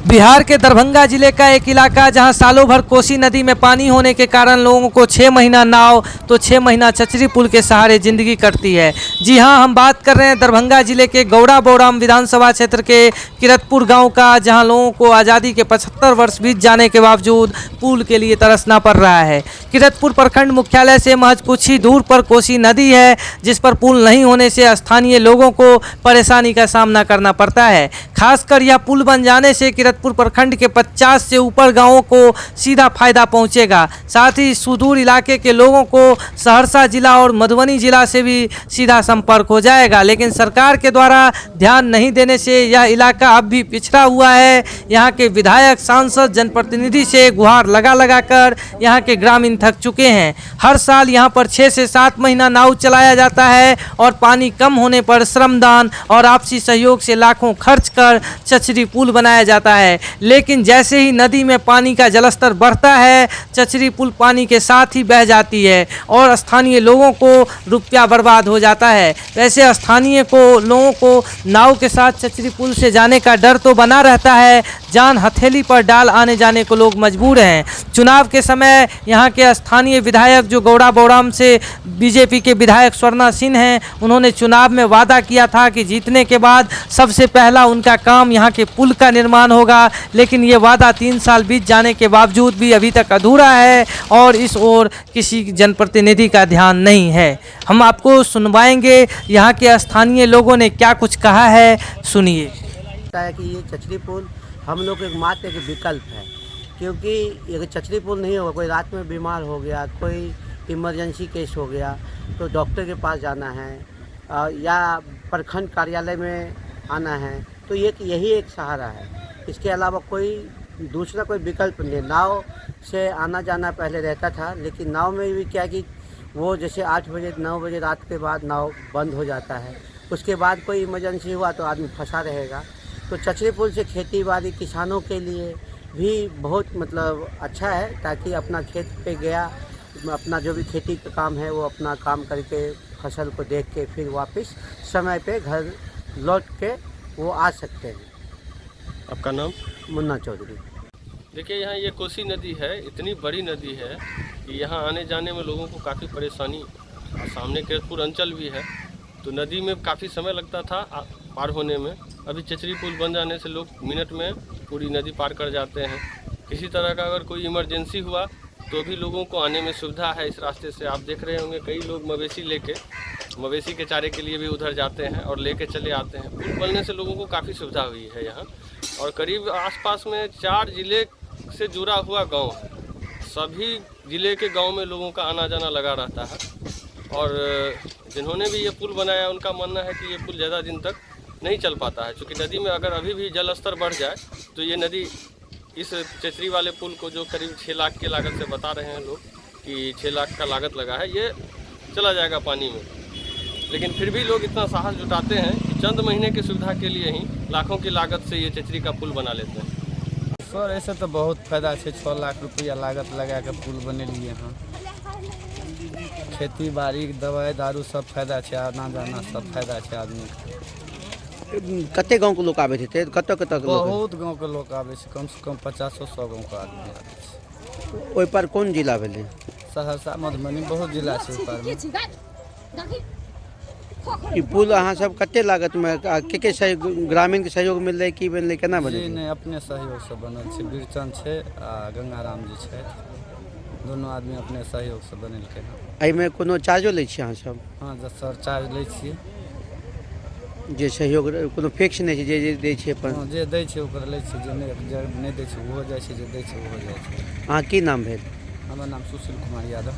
बिहार के दरभंगा जिले का एक इलाका जहां सालों भर कोसी नदी में पानी होने के कारण लोगों को 6 महीना नाव तो 6 महीना चचरी पुल के सहारे जिंदगी कटती है। जी हां, हम बात कर रहे हैं दरभंगा जिले के गौड़ा बौड़ाम विधानसभा क्षेत्र के किरतपुर गांव का, जहां लोगों को आज़ादी के 75 वर्ष बीत जाने के बावजूद पुल के लिए तरसना पड़ रहा है। किरतपुर प्रखंड मुख्यालय से महज कुछ ही दूर पर कोसी नदी है, जिस पर पुल नहीं होने से स्थानीय लोगों को परेशानी का सामना करना पड़ता है। खासकर यह पुल बन जाने से किरतपुर प्रखंड के 50 से ऊपर गांवों को सीधा फायदा पहुंचेगा। साथ ही सुदूर इलाके के लोगों को सहरसा जिला और मधुबनी जिला से भी सीधा संपर्क हो जाएगा, लेकिन सरकार के द्वारा ध्यान नहीं देने से यह इलाका अब भी पिछड़ा हुआ है। यहाँ के विधायक, सांसद, जनप्रतिनिधि से गुहार लगा कर यहाँ के ग्रामीण थक चुके हैं। हर साल यहाँ पर 6 से 7 महीना नाव चलाया जाता है और पानी कम होने पर श्रमदान और आपसी सहयोग से लाखों खर्च कर चचरी पुल बनाया जाता है, लेकिन जैसे ही नदी में पानी का जलस्तर बढ़ता है, चचरी पुल पानी के साथ ही बह जाती है और स्थानीय लोगों को रुपया बर्बाद हो जाता है। वैसे स्थानीय लोगों को नाव के साथ चचरी पुल से जाने का डर तो बना रहता है, जान हथेली पर डाल आने जाने को लोग मजबूर हैं। चुनाव के समय यहाँ के स्थानीय विधायक जो गौड़ा बौड़ाम से बीजेपी के विधायक स्वर्णा सिंह हैं, उन्होंने चुनाव में वादा किया था कि जीतने के बाद सबसे पहला उनका काम यहाँ के पुल का निर्माण होगा, लेकिन ये वादा 3 साल बीत जाने के बावजूद भी अभी तक अधूरा है और इस ओर किसी जनप्रतिनिधि का ध्यान नहीं है। हम आपको सुनवाएंगे यहाँ के स्थानीय लोगों ने क्या कुछ कहा है, सुनिए। कि ये चचरी पुल हम लोग एक मात्र एक विकल्प है, क्योंकि ये चचरी पुल नहीं होगा, कोई रात में बीमार हो गया, कोई इमरजेंसी केस हो गया तो डॉक्टर के पास जाना है या प्रखंड कार्यालय में आना है, तो यही एक सहारा है। इसके अलावा कोई दूसरा कोई विकल्प नहीं। नाव से आना जाना पहले रहता था, लेकिन नाव में भी क्या कि वो जैसे 8 बजे 9 बजे रात के बाद नाव बंद हो जाता है, उसके बाद कोई इमरजेंसी हुआ तो आदमी फंसा रहेगा। तो चचरी पुल से खेती बाड़ी किसानों के लिए भी बहुत मतलब अच्छा है, ताकि अपना खेत पे गया, अपना जो भी खेती का काम है वो अपना काम करके फसल को देख के फिर वापस समय पे घर लौट के वो आ सकते हैं। आपका नाम? मुन्ना चौधरी। देखिए, यहाँ ये कोसी नदी है, इतनी बड़ी नदी है कि यहाँ आने जाने में लोगों को काफ़ी परेशानी, सामने किरतपुर अंचल भी है, तो नदी में काफ़ी समय लगता था पार होने में। अभी चचरी पुल बन जाने से लोग मिनट में पूरी नदी पार कर जाते हैं। किसी तरह का अगर कोई इमरजेंसी हुआ तो भी लोगों को आने में सुविधा है इस रास्ते से। आप देख रहे होंगे कई लोग मवेशी के चारे के लिए भी उधर जाते हैं और लेके चले आते हैं। पुल बनने से लोगों को काफ़ी सुविधा हुई है यहाँ, और करीब आसपास में 4 जिले से जुड़ा हुआ गांव है। सभी जिले के गांव में लोगों का आना जाना लगा रहता है, और जिन्होंने भी ये पुल बनाया उनका मानना है कि ये पुल ज़्यादा दिन तक नहीं चल पाता है, क्योंकि नदी में अगर अभी भी जल स्तर बढ़ जाए तो ये नदी इस चचरी वाले पुल को, जो करीब 6 लाख के लागत से बता रहे हैं लोग कि 6 लाख का लागत लगा है, ये चला जाएगा पानी में। लेकिन फिर भी लोग इतना साहस जुटाते हैं कि चंद महीने की सुविधा के लिए ही लाखों की लागत से ये चचरी का पुल बना लेते हैं। सर ऐसे तो बहुत फायदा है, 6 लाख रुपया लागत लगा के पुल बने लिए हैं। खेती बाड़ी, दवाई दारू सब फायदा है, आना जाना सब फायदा है आदमी। कते गांव के लोग आवे थे? कत बहुत गांव के लोग आवे छै, कम से कम 50-100 गांव के आदमी आवे छै। ओइ पर कौन जिला भेले? सहरसा, मधुबनी, बहुत जिला छै ऊपर में। ई पुल अहाँ सब कते लागत में के ग्रामीण के सहयोग मिल रहे की बनले, केना बनले? जी नहीं, अपने सहयोग से बनल छै। बीरचंद छै आ गंगाराम जी छै, दोनों आदमी अपने सहयोग से बनेलकै हैं। एहि में कोनो चार्जो लै छी अहाँ सब? हाँ, सर चार्ज लै छियै। जे सहयोग कोनो फिक्स नहीं छै, जे दै छै अपन? हाँ, जे दै छै ओकर लै छै, जे नहीं दै छै ओहो जाइ छै, जे दै छै ओहो जाइ छै। अहाँ की नाम भेल? हमर नाम सुशील कुमार यादव।